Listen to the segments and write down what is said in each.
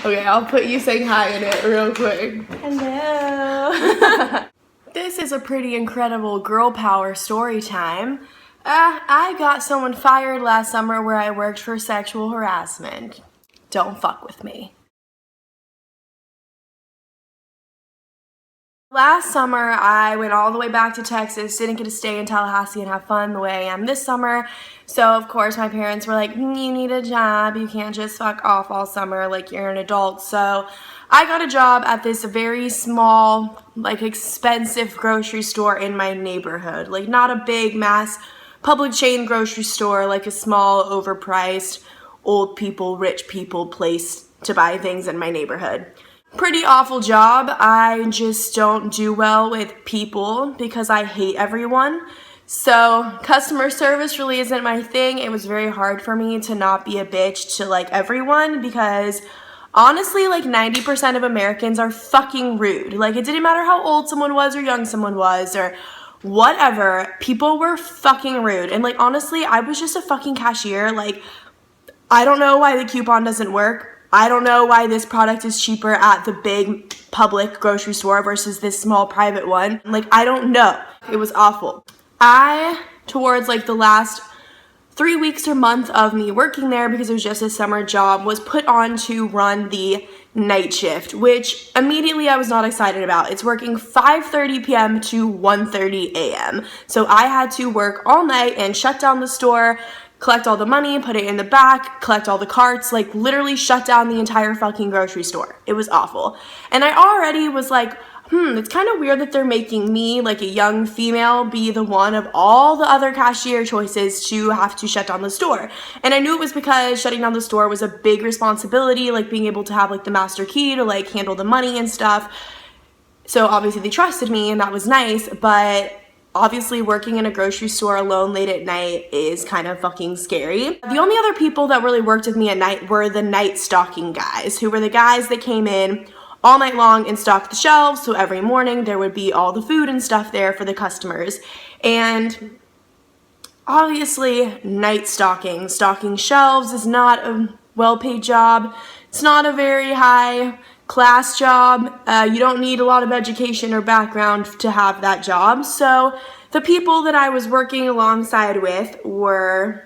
Okay, I'll put you saying hi in it real quick. Hello. This is a pretty incredible girl power story time. I got someone fired last summer where I worked for sexual harassment. Don't fuck with me. Last summer, I went all the way back to Texas, didn't get to stay in Tallahassee and have fun the way I am this summer. So, of course, my parents were like, you need a job. You can't just fuck off all summer like you're an adult. So, I got a job at this very small, like, expensive grocery store in my neighborhood. Like, not a big, mass, public chain grocery store, like a small, overpriced, old people, rich people place to buy things in my neighborhood. Pretty awful job. I just don't do well with people because I hate everyone. So customer service really isn't my thing. It was very hard for me to not be a bitch to like everyone because honestly like 90% of Americans are fucking rude. Like it didn't matter how old someone was or young someone was or whatever. People were fucking rude. And like honestly, I was just a fucking cashier. Like I don't know why the coupon doesn't work. I don't know why this product is cheaper at the big public grocery store versus this small private one. Like, I don't know. It was awful. Towards like the last 3 weeks or month of me working there, because it was just a summer job, was put on to run the night shift, which immediately I was not excited about. It's working 5:30 p.m. to 1:30 a.m. So I had to work all night and shut down the store, collect all the money, put it in the back, collect all the carts, like literally shut down the entire fucking grocery store. It was awful. And I already was like, it's kind of weird that they're making me, like a young female, be the one of all the other cashier choices to have to shut down the store. And I knew it was because shutting down the store was a big responsibility, like being able to have like the master key to like handle the money and stuff. So obviously they trusted me and that was nice, but obviously working in a grocery store alone late at night is kind of fucking scary. The only other people that really worked with me at night were the night stocking guys, who were the guys that came in all night long and stocked the shelves. So every morning there would be all the food and stuff there for the customers. And obviously night stocking shelves is not a well-paid job. It's not a very high class job. You don't need a lot of education or background to have that job. So the people that I was working alongside with were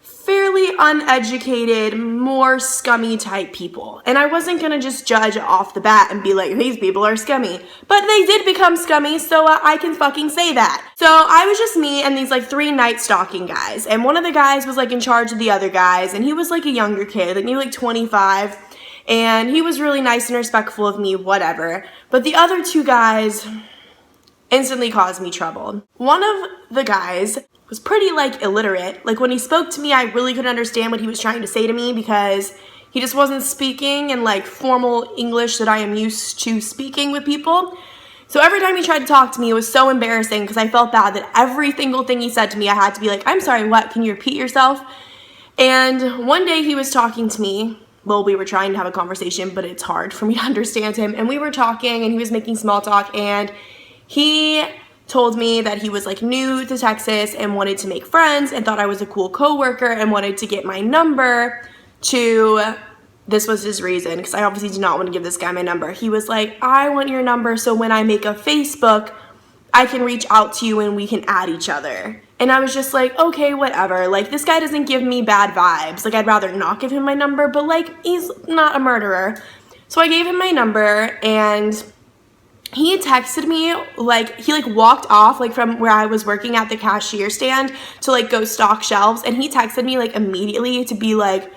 fairly uneducated, more scummy type people. And I wasn't gonna just judge off the bat and be like, these people are scummy. But they did become scummy, so I can fucking say that. So I was just me and these like 3 night stalking guys. And one of the guys was like in charge of the other guys, and he was like a younger kid, like maybe like 25. And he was really nice and respectful of me, whatever. But the other 2 guys instantly caused me trouble. One of the guys was pretty like illiterate. Like when he spoke to me, I really couldn't understand what he was trying to say to me because he just wasn't speaking in like formal English that I am used to speaking with people. So every time he tried to talk to me, it was so embarrassing because I felt bad that every single thing he said to me, I had to be like, I'm sorry, what? Can you repeat yourself? And one day he was talking to me. Well, we were trying to have a conversation, but it's hard for me to understand him. And we were talking and he was making small talk and he told me that he was like new to Texas and wanted to make friends and thought I was a cool coworker and wanted to get my number to, this was his reason, because I obviously did not want to give this guy my number. He was like, I want your number so when I make a Facebook, I can reach out to you and we can add each other. And I was just like, okay, whatever. Like, this guy doesn't give me bad vibes. Like, I'd rather not give him my number, but like, he's not a murderer. So I gave him my number and he texted me, like, he like walked off like from where I was working at the cashier stand to like go stock shelves. And he texted me like immediately to be like,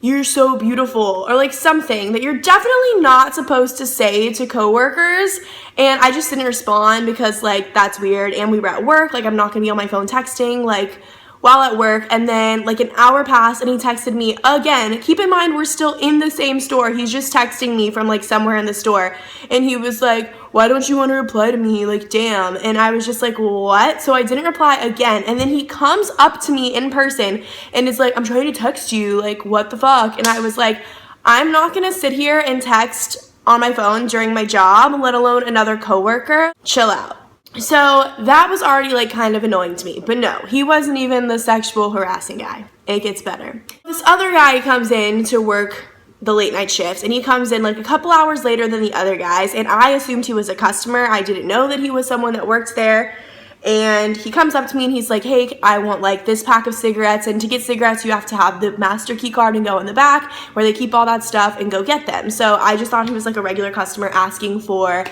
you're so beautiful, or like something that you're definitely not supposed to say to coworkers. And I just didn't respond because like that's weird, and we were at work, like I'm not gonna be on my phone texting like while at work. And then like an hour passed and he texted me again. Keep in mind we're still in the same store. He's just texting me from like somewhere in the store, and he was like, why don't you want to reply to me? Like, damn. And I was just like, what? So I didn't reply again. And then he comes up to me in person and is like, I'm trying to text you. Like, what the fuck? And I was like, I'm not going to sit here and text on my phone during my job, let alone another coworker. Chill out. So that was already like kind of annoying to me. But no, he wasn't even the sexual harassing guy. It gets better. This other guy comes in to work the late night shifts, and he comes in like a couple hours later than the other guys, and I assumed he was a customer. I didn't know that he was someone that worked there. And he comes up to me and he's like, hey, I want like this pack of cigarettes, and to get cigarettes you have to have the master key card and go in the back where they keep all that stuff and go get them. So I just thought he was like a regular customer asking for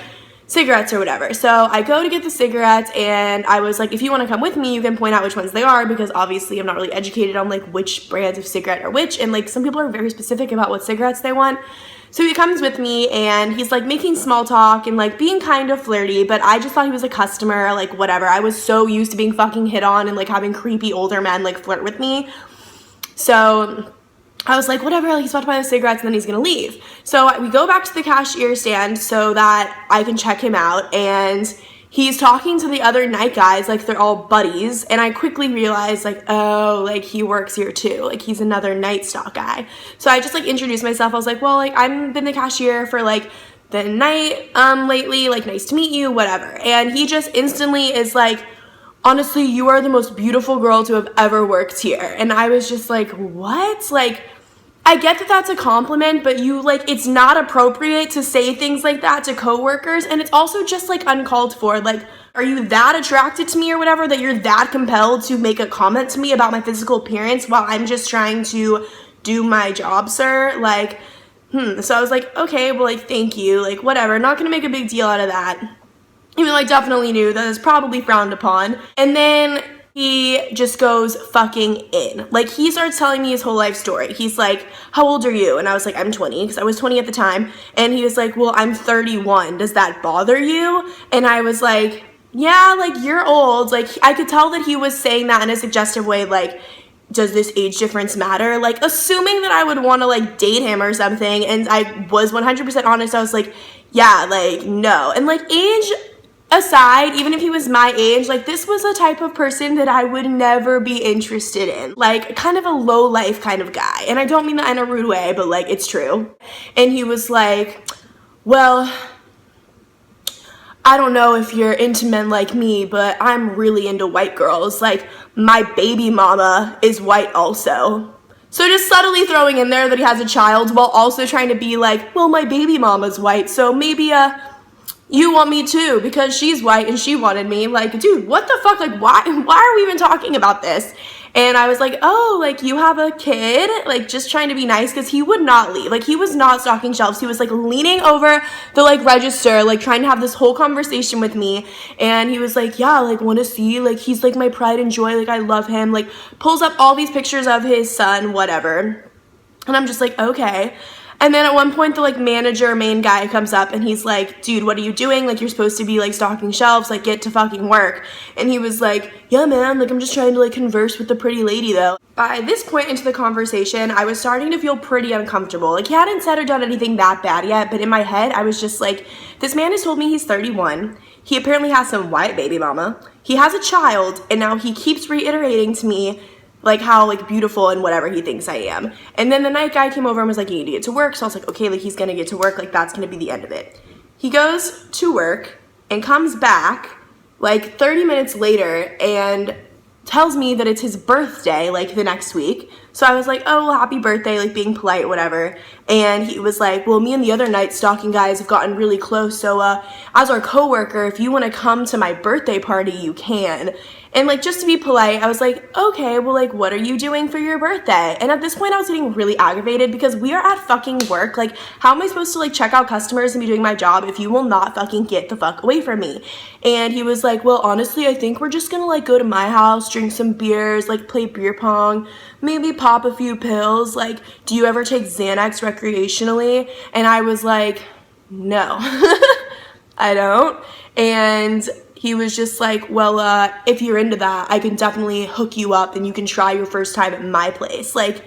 cigarettes or whatever. So I go to get the cigarettes, and I was like, if you want to come with me, you can point out which ones they are, because obviously I'm not really educated on like which brands of cigarette are which, and like some people are very specific about what cigarettes they want. So he comes with me, and he's like making small talk and like being kind of flirty, but I just thought he was a customer, like whatever. I was so used to being fucking hit on and like having creepy older men like flirt with me. So I was like, whatever, like he's about to buy the cigarettes and then he's gonna leave. So we go back to the cashier stand so that I can check him out, and he's talking to the other night guys like they're all buddies, and I quickly realized like, oh, like he works here too, like he's another night stock guy. So I just like introduced myself. I was like, well, like I've been the cashier for like the night lately, like nice to meet you, whatever. And he just instantly is like, honestly, you are the most beautiful girl to have ever worked here. And I was just like, what? Like, I get that that's a compliment, but you like, it's not appropriate to say things like that to coworkers, and it's also just like uncalled for. Like, are you that attracted to me or whatever that you're that compelled to make a comment to me about my physical appearance while I'm just trying to do my job, sir? Like, So I was like, okay, well, like, thank you, like, whatever, not gonna make a big deal out of that. Even though I definitely knew that it's probably frowned upon. And then he just goes fucking in. Like, he starts telling me his whole life story. He's like, how old are you? And I was like, I'm 20, because I was 20 at the time. And he was like, well, I'm 31. Does that bother you? And I was like, yeah, like, you're old. Like, I could tell that he was saying that in a suggestive way, like, does this age difference matter? Like, assuming that I would want to, like, date him or something. And I was 100% honest. I was like, yeah, like, no. And, like, age aside, even if he was my age, like this was a type of person that I would never be interested in, like kind of a low life kind of guy. And I don't mean that in a rude way, but like it's true. And he was like, well, I don't know if you're into men like me, but I'm really into white girls. Like my baby mama is white also. So just subtly throwing in there that he has a child while also trying to be like, well, my baby mama's white, so maybe you want me too because she's white and she wanted me. Like, dude, what the fuck? Like, why are we even talking about this? And I was like, oh, like you have a kid? Like just trying to be nice, because he would not leave. Like he was not stocking shelves. He was like leaning over the like register, like trying to have this whole conversation with me. And he was like, yeah, like want to see, like he's like my pride and joy. Like I love him. Like pulls up all these pictures of his son, whatever. And I'm just like, okay. And then at one point, the like manager main guy comes up and he's like, dude, what are you doing? Like, you're supposed to be like stocking shelves, like get to fucking work. And he was like, yeah, man, like I'm just trying to like converse with the pretty lady though. By this point into the conversation, I was starting to feel pretty uncomfortable. Like he hadn't said or done anything that bad yet, but in my head, I was just like, this man has told me he's 31. He apparently has some white baby mama. He has a child, and now he keeps reiterating to me like how like beautiful and whatever he thinks I am. And then the night guy came over and was like, you need to get to work. So I was like, okay, like he's gonna get to work, like that's gonna be the end of it. He goes to work and comes back like 30 minutes later and tells me that it's his birthday like the next week. So I was like, oh, well, happy birthday, like being polite, whatever. And he was like, well, me and the other night stalking guys have gotten really close. So as our coworker, if you want to come to my birthday party, you can. And like, just to be polite, I was like, okay, well, like, what are you doing for your birthday? And at this point I was getting really aggravated because we are at fucking work. Like, how am I supposed to like check out customers and be doing my job if you will not fucking get the fuck away from me? And he was like, well, honestly, I think we're just gonna like go to my house, drink some beers, like play beer pong, maybe pop a few pills. Like, do you ever take Xanax recreationally? And I was like, no, I don't. And he was just like, well, if you're into that, I can definitely hook you up and you can try your first time at my place. Like,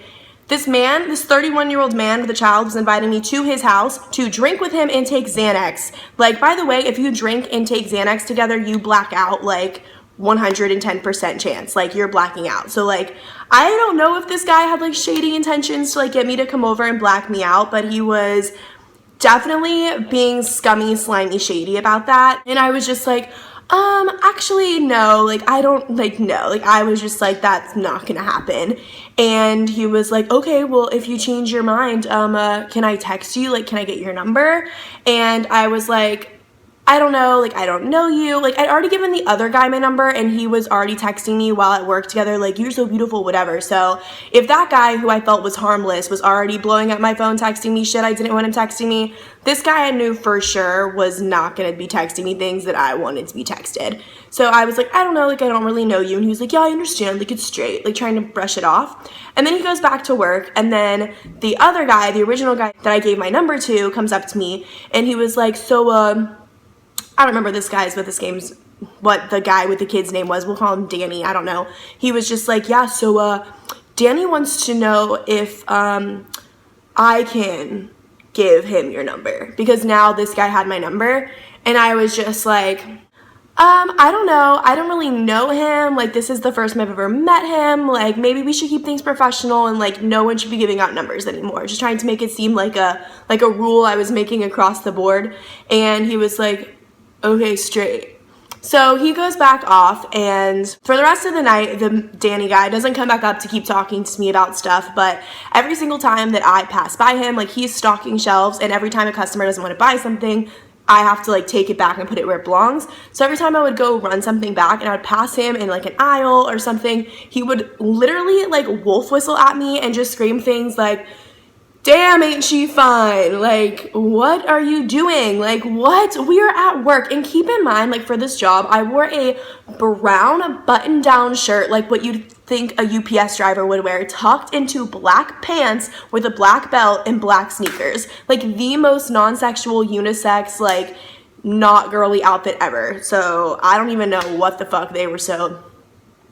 this man, this 31-year-old man with a child was inviting me to his house to drink with him and take Xanax. Like, by the way, if you drink and take Xanax together, you black out like 110% chance. Like, you're blacking out. So like, I don't know if this guy had like shady intentions to like get me to come over and black me out, but he was definitely being scummy, slimy, shady about that. And I was just like, Actually, no, like, I don't, like, no, like, I was just like, that's not gonna happen. And he was like, okay, well, if you change your mind, can I text you? Like, can I get your number? And I was like, I don't know, like, I don't know you. Like, I'd already given the other guy my number, and he was already texting me while at work together, like, you're so beautiful, whatever. So if that guy who I felt was harmless was already blowing up my phone, texting me shit I didn't want him texting me, this guy I knew for sure was not gonna be texting me things that I wanted to be texted. So I was like, I don't know, like, I don't really know you. And he was like, yeah, I understand, like, it's straight, like, trying to brush it off. And then he goes back to work, and then the other guy, the original guy that I gave my number to, comes up to me, and he was like, so, I don't remember what the guy with the kid's name was. We'll call him Danny. I don't know. He was just like, yeah, so Danny wants to know if I can give him your number, because now this guy had my number. And I was just like, I don't know. I don't really know him. Like, this is the first time I've ever met him. Like, maybe we should keep things professional, and like, no one should be giving out numbers anymore. Just trying to make it seem like a rule I was making across the board. And he was like, okay, straight. So he goes back off, and for the rest of the night, the Danny guy doesn't come back up to keep talking to me about stuff, but every single time that I pass by him, like, he's stocking shelves, and every time a customer doesn't want to buy something, I have to like take it back and put it where it belongs. So every time I would go run something back and I would pass him in like an aisle or something, he would literally like wolf whistle at me and just scream things like, damn, ain't she fine? Like, what are you doing? Like, what? We are at work. And keep in mind, like, for this job, I wore a brown button-down shirt, like what you'd think a UPS driver would wear, tucked into black pants with a black belt and black sneakers. Like, the most non-sexual, unisex, like, not girly outfit ever. So I don't even know what the fuck they were so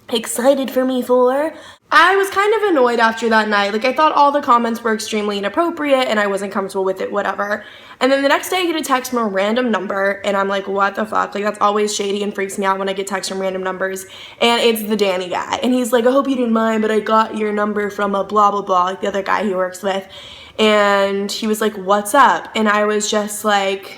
excited for me for. I was kind of annoyed after that night. Like, I thought all the comments were extremely inappropriate and I wasn't comfortable with it, whatever. And then the next day I get a text from a random number and I'm like, what the fuck? Like, that's always shady and freaks me out when I get texts from random numbers. And it's the Danny guy. And he's like, I hope you didn't mind, but I got your number from a blah, blah, blah, like the other guy he works with. And he was like, what's up? And I was just like,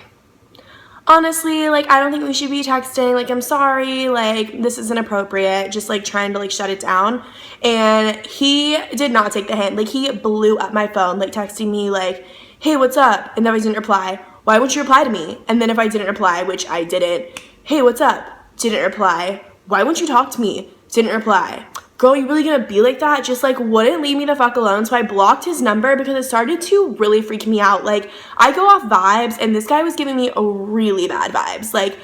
honestly, like, I don't think we should be texting. Like, I'm sorry. Like, this isn't appropriate. Just, like, trying to, like, shut it down. And he did not take the hint. Like, he blew up my phone, like, texting me, like, hey, what's up? And then I didn't reply. Why won't you reply to me? And then if I didn't reply, which I didn't, hey, what's up? Didn't reply. Why won't you talk to me? Didn't reply. Girl, you really gonna be like that? Just like wouldn't leave me the fuck alone. So I blocked his number because it started to really freak me out. Like, I go off vibes and this guy was giving me a really bad vibes. Like,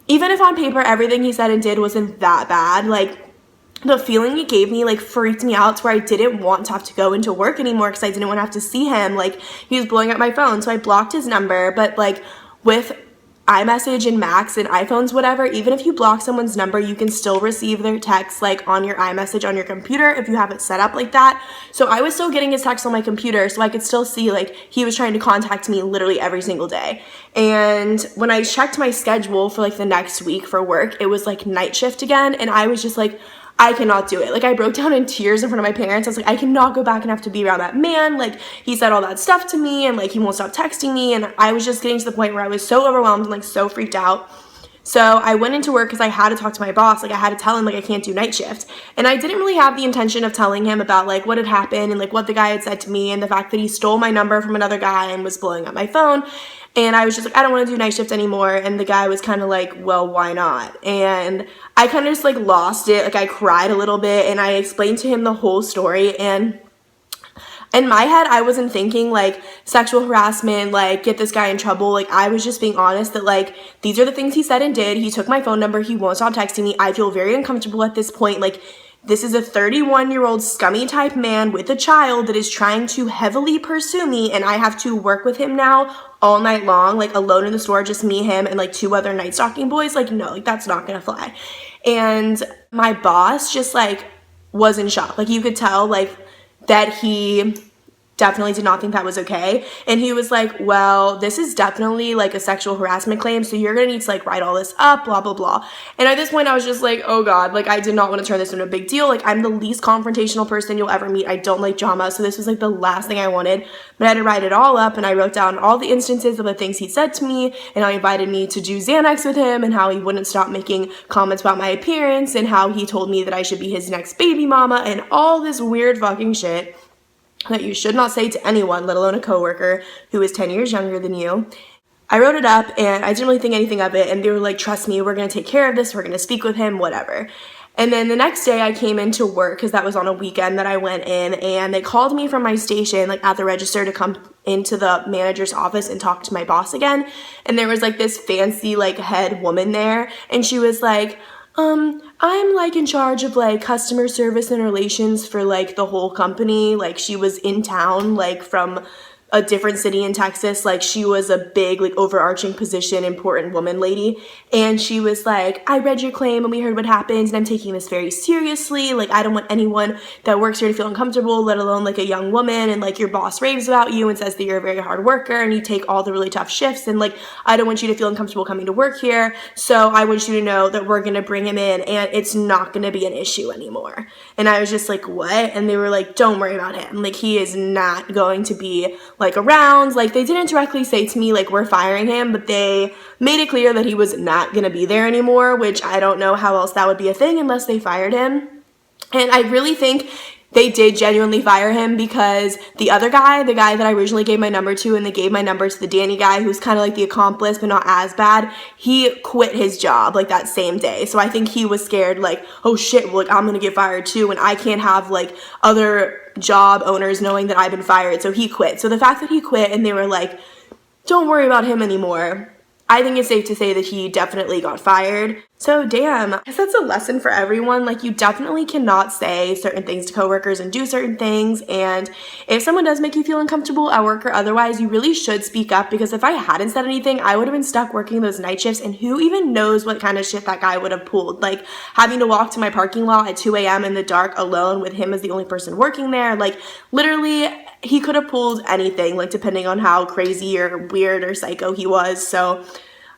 even if on paper everything he said and did wasn't that bad, like, the feeling he gave me like freaked me out to where I didn't want to have to go into work anymore because I didn't want to have to see him. Like, he was blowing up my phone. So I blocked his number. But like, with iMessage and Macs and iPhones, whatever, even if you block someone's number, you can still receive their text like on your iMessage on your computer if you have it set up like that. So I was still getting his text on my computer, so I could still see like he was trying to contact me literally every single day. And when I checked my schedule for like the next week for work, it was like night shift again, and I was just like, I cannot do it. Like, I broke down in tears in front of my parents. I was like, I cannot go back and have to be around that man. Like, he said all that stuff to me and like he won't stop texting me, and I was just getting to the point where I was so overwhelmed and like so freaked out. So I went into work because I had to talk to my boss. Like, I had to tell him like I can't do night shift. And I didn't really have the intention of telling him about like what had happened and like what the guy had said to me and the fact that he stole my number from another guy and was blowing up my phone. And I was just like, I don't want to do night shift anymore. And the guy was kind of like, well, why not? And I kind of just like lost it. Like, I cried a little bit and I explained to him the whole story. And in my head, I wasn't thinking like sexual harassment, like get this guy in trouble. Like, I was just being honest that like, these are the things he said and did. He took my phone number. He won't stop texting me. I feel very uncomfortable at this point. Like, this is a 31-year-old scummy type man with a child that is trying to heavily pursue me, and I have to work with him now all night long, like alone in the store, just me, him, and like 2 other night stalking boys. Like, no, like that's not gonna fly. And my boss just like was in shock. Like, you could tell like that he definitely did not think that was okay. And he was like, well, this is definitely like a sexual harassment claim, so you're gonna need to like write all this up, blah, blah, blah. And at this point, I was just like, oh God, like I did not want to turn this into a big deal. Like I'm the least confrontational person you'll ever meet. I don't like drama, so this was like the last thing I wanted. But I had to write it all up, and I wrote down all the instances of the things he said to me, and how he invited me to do Xanax with him, and how he wouldn't stop making comments about my appearance, and how he told me that I should be his next baby mama, and all this weird fucking shit that you should not say to anyone, let alone a coworker who is 10 years younger than you. I wrote it up, and I didn't really think anything of it, and they were like, trust me, we're going to take care of this, we're going to speak with him, whatever. And then the next day I came into work, because that was on a weekend that I went in, and they called me from my station, like at the register, to come into the manager's office and talk to my boss again. And there was like this fancy like head woman there, and she was like, I'm like in charge of like customer service and relations for like the whole company. Like she was in town, like from a different city in Texas. Like she was a big, like overarching position, important woman lady. And she was like, I read your claim and we heard what happened, and I'm taking this very seriously. Like I don't want anyone that works here to feel uncomfortable, let alone like a young woman. And like your boss raves about you and says that you're a very hard worker and you take all the really tough shifts. And like, I don't want you to feel uncomfortable coming to work here. So I want you to know that we're going to bring him in and it's not going to be an issue anymore. And I was just like, what? And they were like, don't worry about him. Like he is not going to be like around. Like they didn't directly say to me like we're firing him, but they made it clear that he was not gonna be there anymore, which I don't know how else that would be a thing unless they fired him. And I really think they did genuinely fire him, because the other guy, the guy that I originally gave my number to, and they gave my number to the Danny guy, who's kind of like the accomplice but not as bad, he quit his job like that same day. So I think he was scared like, oh shit, well, like I'm gonna get fired too, and I can't have like other job owners knowing that I've been fired. So he quit. So the fact that he quit and they were like, don't worry about him anymore, I think it's safe to say that he definitely got fired. So damn, I guess that's a lesson for everyone. Like you definitely cannot say certain things to coworkers and do certain things. And if someone does make you feel uncomfortable at work or otherwise, you really should speak up, because if I hadn't said anything, I would have been stuck working those night shifts, and who even knows what kind of shit that guy would have pulled. Like having to walk to my parking lot at 2 a.m. in the dark alone with him as the only person working there. Like literally he could have pulled anything, like depending on how crazy or weird or psycho he was. So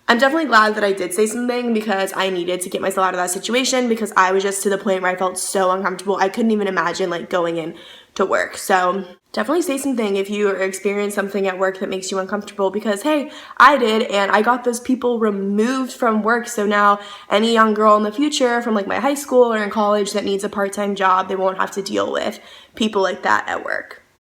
I'm definitely glad that I did say something, because I needed to get myself out of that situation, because I was just to the point where I felt so uncomfortable. I couldn't even imagine like going in to work. So definitely say something if you experience something at work that makes you uncomfortable, because hey, I did, and I got those people removed from work. So now any young girl in the future from like my high school or in college that needs a part-time job, they won't have to deal with people like that at work.